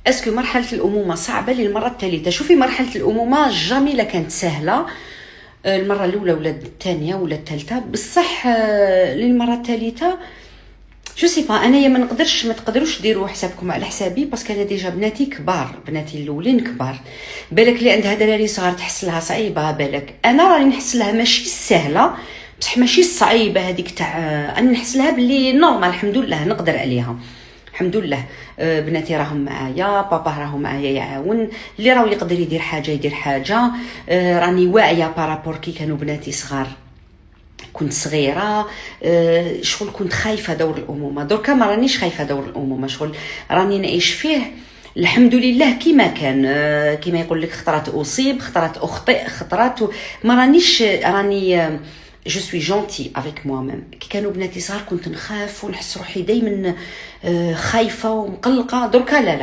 اسكو مرحله الامومه صعبه للمره الثالثه؟ شوفي مرحله الامومه جامي لا كانت سهله، المره الاولى ولا الثانيه ولا الثالثه، بصح للمره الثالثه جو سي با. انايا ما تقدروش ديروا حسابكم على حسابي، باسكو انا ديجا بناتي كبار، بناتي الاولين كبار. بالك اللي عندها دراري صغار تحس لها صعيبه، بالك انا راني نحس لها ماشي سهله بصح ماشي صعيبه هذيك تاع، انا نحس لها باللي نورمال الحمد لله نقدر عليها الحمد لله. بناتي راهم معايا، بابا راهو معايا يعاون، اللي راهو يقدر يدير حاجه يدير حاجه. راني واعيه بارابور كي كانوا بناتي صغار، كنت صغيره شغل كنت خايفه دور الامومه. دركا ما رانيش خايفه دور الامومه، شغل راني نعيش فيه الحمد لله كيما كان. كيما يقول لك خطرات اصيب خطرات اخطئ خطرات ما رانيش راني جو سوي جونتي افيك موا ميم. كي كانوا بناتي صغار كنت نخاف ونحس روحي دائما خايفه ومقلقه. دركا لا